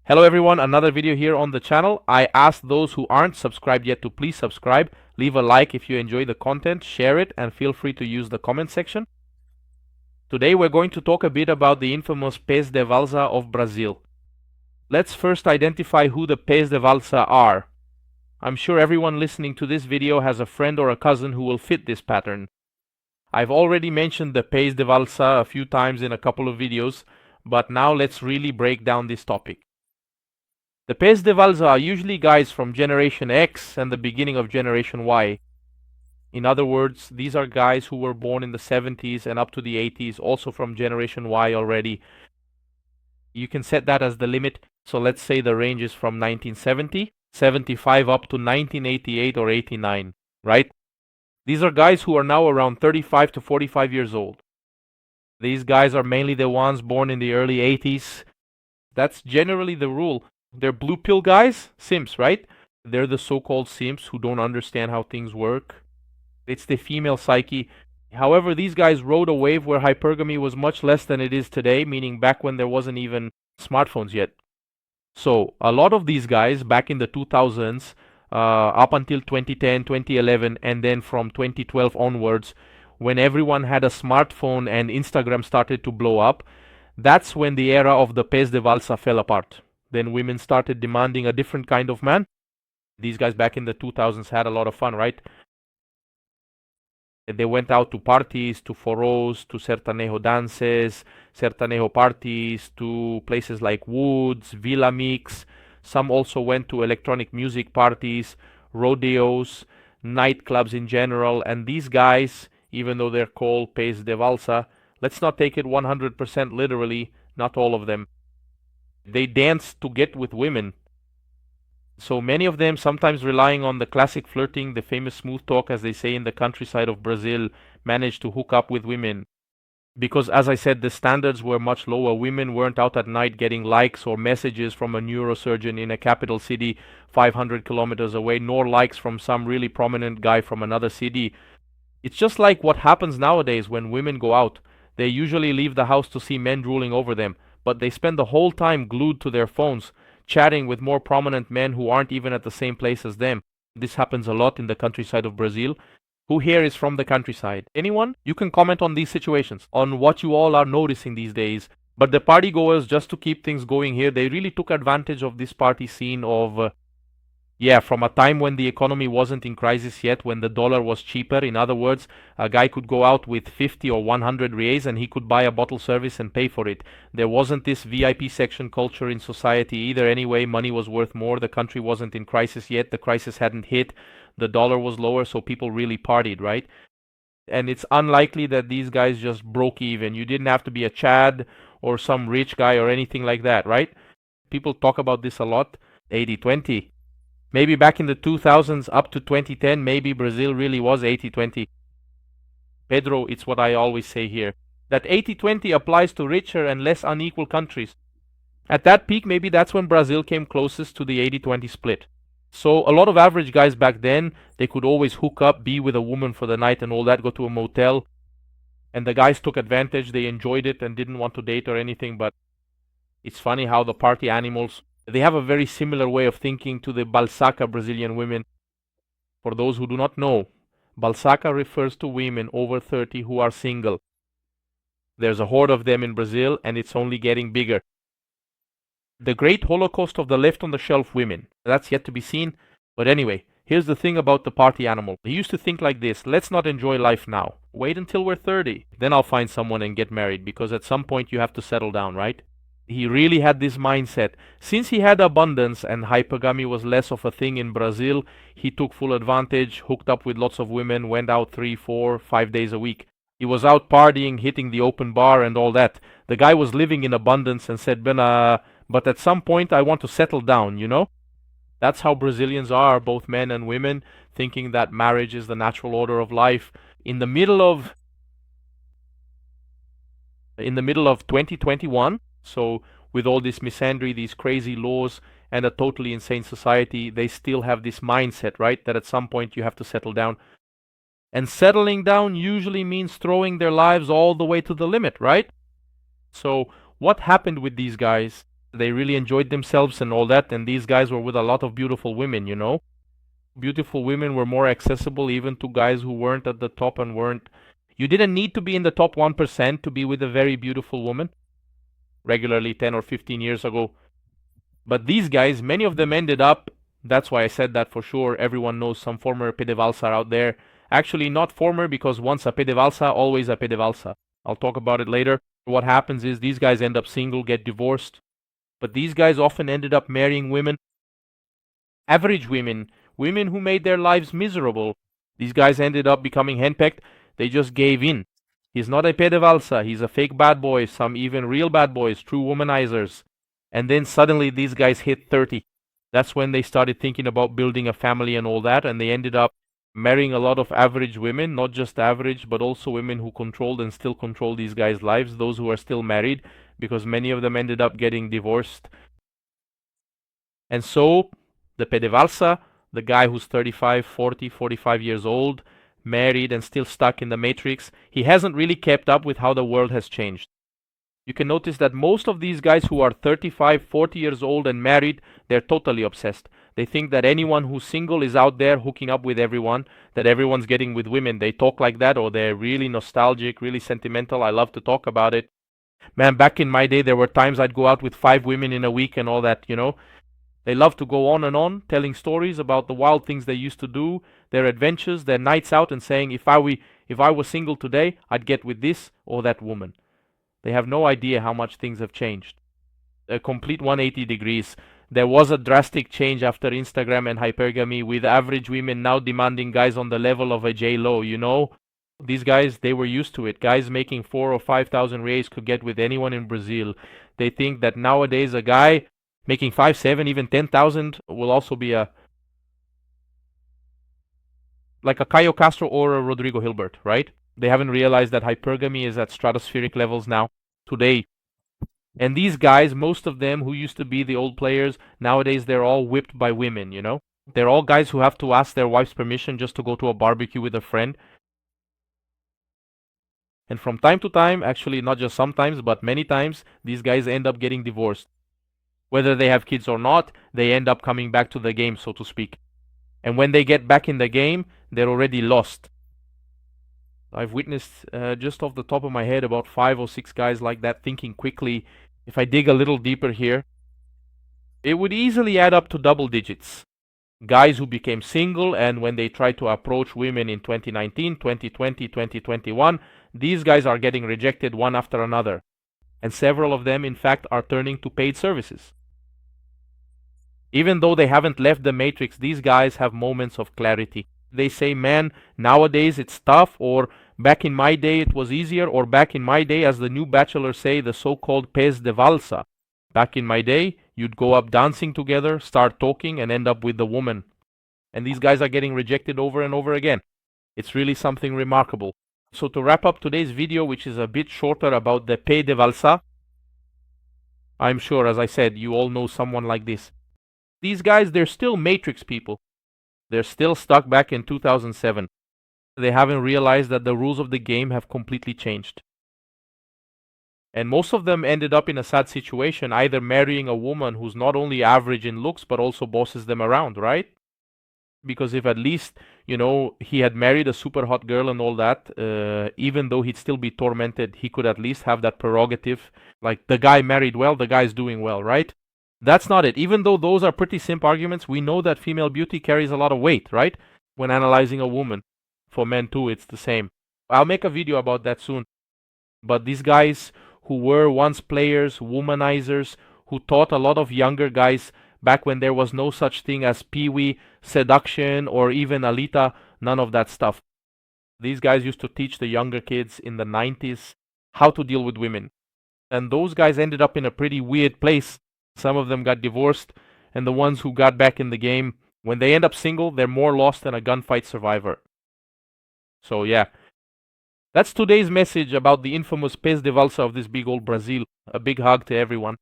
Hello everyone, another video here on the channel. I ask those who aren't subscribed yet to please subscribe, leave a like if you enjoy the content, share it, and feel free to use the comment section. Today we're going to talk a bit about the infamous pés de valsa of Brazil. Let's first identify who the pés de valsa are. I'm sure everyone listening to this video has a friend or a cousin who will fit this pattern. I've already mentioned the pés de valsa a few times in a couple of videos, but now let's really break down this topic. The pés de valsa are usually guys from Generation X and the beginning of Generation Y. In other words, these are guys who were born in the 70s and up to the 80s, also from Generation Y already. You can set that as the limit, so let's say the range is from 1970, 75 up to 1988 or 89, right? These are guys who are now around 35 to 45 years old. These guys are mainly the ones born in the early 80s. That's generally the rule. They're blue pill guys, simps, right? They're the so-called simps who don't understand how things work. It's the female psyche. However, these guys rode a wave where hypergamy was much less than it is today, meaning back when there wasn't even smartphones yet. So, a lot of these guys back in the 2000s, up until 2010, 2011, and then from 2012 onwards, when everyone had a smartphone and Instagram started to blow up, that's when the era of the pés de valsa fell apart. Then women started demanding a different kind of man. These guys back in the 2000s had a lot of fun, right? They went out to parties, to foros, to sertanejo dances, sertanejo parties, to places like Woods, Villa Mix. Some also went to electronic music parties, rodeos, nightclubs in general. And these guys, even though they're called pés de valsa, let's not take it 100% literally, not all of them. They dance to get with women. So many of them, sometimes relying on the classic flirting, the famous smooth talk, as they say in the countryside of Brazil, managed to hook up with women. Because, as I said, the standards were much lower. Women weren't out at night getting likes or messages from a neurosurgeon in a capital city 500 kilometers away, nor likes from some really prominent guy from another city. It's just like what happens nowadays when women go out. They usually leave the house to see men drooling over them, but they spend the whole time glued to their phones, chatting with more prominent men who aren't even at the same place as them. This happens a lot in the countryside of Brazil. Who here is from the countryside? Anyone? You can comment on these situations, on what you all are noticing these days. But the party goers, just to keep things going here, they really took advantage of this party scene of from a time when the economy wasn't in crisis yet, when the dollar was cheaper. In other words, a guy could go out with 50 or 100 reais and he could buy a bottle service and pay for it. There wasn't this VIP section culture in society either anyway. Money was worth more. The country wasn't in crisis yet. The crisis hadn't hit. The dollar was lower, so people really partied, right? And it's unlikely that these guys just broke even. You didn't have to be a Chad or some rich guy or anything like that, right? People talk about this a lot. 80-20. Maybe back in the 2000s up to 2010, maybe Brazil really was 80-20. Pedro, it's what I always say here. That 80-20 applies to richer and less unequal countries. At that peak, maybe that's when Brazil came closest to the 80-20 split. So a lot of average guys back then, they could always hook up, be with a woman for the night and all that, go to a motel. And the guys took advantage, they enjoyed it and didn't want to date or anything. But it's funny how the party animals, they have a very similar way of thinking to the Balsaca Brazilian women. For those who do not know, Balsaca refers to women over 30 who are single. There's a horde of them in Brazil and it's only getting bigger. The great holocaust of the left-on-the-shelf women. That's yet to be seen. But anyway, here's the thing about the party animal. He used to think like this: let's not enjoy life now. Wait until we're 30. Then I'll find someone and get married, because at some point you have to settle down, right? He really had this mindset. Since he had abundance and hypergamy was less of a thing in Brazil, he took full advantage, hooked up with lots of women, went out 3, 4, 5 days a week. He was out partying, hitting the open bar and all that. The guy was living in abundance and said, but at some point I want to settle down, you know? That's how Brazilians are, both men and women, thinking that marriage is the natural order of life. In the middle of 2021, so with all this misandry, these crazy laws, and a totally insane society, they still have this mindset, right? That at some point you have to settle down. And settling down usually means throwing their lives all the way to the limit, right? So what happened with these guys? They really enjoyed themselves and all that, and these guys were with a lot of beautiful women. Beautiful women were more accessible even to guys who weren't at the top and weren't. You didn't need to be in the top 1% to be with a very beautiful woman regularly 10 or 15 years ago. But these guys, many of them ended up, that's why I said that for sure. Everyone knows some former pedevalsa out there. Actually, not former, because once a pedevalsa, always a pedevalsa. I'll talk about it later. What happens is these guys end up single, get divorced. But these guys often ended up marrying women, average women, women who made their lives miserable. These guys ended up becoming henpecked. They just gave in. He's not a pedevalsa. He's a fake bad boy. Some even real bad boys, true womanizers. And then suddenly these guys hit 30. That's when they started thinking about building a family and all that. And they ended up marrying a lot of average women, not just average, but also women who controlled and still control these guys' lives, those who are still married, because many of them ended up getting divorced. And so the pedevalsa, the guy who's 35, 40, 45 years old, married and still stuck in the matrix, he hasn't really kept up with how the world has changed. You can notice that most of these guys who are 35, 40 years old and married, they're totally obsessed. They think that anyone who's single is out there hooking up with everyone, that everyone's getting with women. They talk like that, or they're really nostalgic, really sentimental. I love to talk about it. Man, back in my day, there were times I'd go out with 5 women in a week and all that. They love to go on and on, telling stories about the wild things they used to do, their adventures, their nights out, and saying, if I was single today, I'd get with this or that woman. They have no idea how much things have changed. A complete 180 degrees. There was a drastic change after Instagram and hypergamy, with average women now demanding guys on the level of a J-Lo. These guys, they were used to it. Guys making 4 or 5,000 reais could get with anyone in Brazil. They think that nowadays a guy making 5, 7, even 10,000 will also be like a Caio Castro or a Rodrigo Hilbert, right? They haven't realized that hypergamy is at stratospheric levels now, today. And these guys, most of them who used to be the old players, nowadays they're all whipped by women. They're all guys who have to ask their wife's permission just to go to a barbecue with a friend. And from time to time, actually not just sometimes, but many times, these guys end up getting divorced. Whether they have kids or not, they end up coming back to the game, so to speak. And when they get back in the game, they're already lost. I've witnessed, just off the top of my head, about 5 or 6 guys like that, thinking quickly. If I dig a little deeper here, it would easily add up to double digits. Guys who became single, and when they tried to approach women in 2019, 2020, 2021, these guys are getting rejected one after another. And several of them, in fact, are turning to paid services. Even though they haven't left the matrix, these guys have moments of clarity. They say, man, nowadays it's tough, or back in my day it was easier, or back in my day, as the new bachelors say, the so-called pez de valsa. Back in my day, you'd go up dancing together, start talking, and end up with the woman. And these guys are getting rejected over and over again. It's really something remarkable. So to wrap up today's video, which is a bit shorter, about the pez de valsa, I'm sure, as I said, you all know someone like this. These guys, they're still matrix people. They're still stuck back in 2007. They haven't realized that the rules of the game have completely changed. And most of them ended up in a sad situation, either marrying a woman who's not only average in looks, but also bosses them around, right? Because if at least, he had married a super hot girl and all that, even though he'd still be tormented, he could at least have that prerogative. Like, the guy married well, the guy's doing well, right? That's not it. Even though those are pretty simp arguments, we know that female beauty carries a lot of weight, right? When analyzing a woman. For men too, it's the same. I'll make a video about that soon. But these guys who were once players, womanizers, who taught a lot of younger guys back when there was no such thing as Pee-wee, seduction, or even Alita, none of that stuff. These guys used to teach the younger kids in the 90s how to deal with women. And those guys ended up in a pretty weird place. Some of them got divorced, and the ones who got back in the game, when they end up single, they're more lost than a gunfight survivor. So yeah, that's today's message about the infamous pez de valsa of this big old Brazil. A big hug to everyone.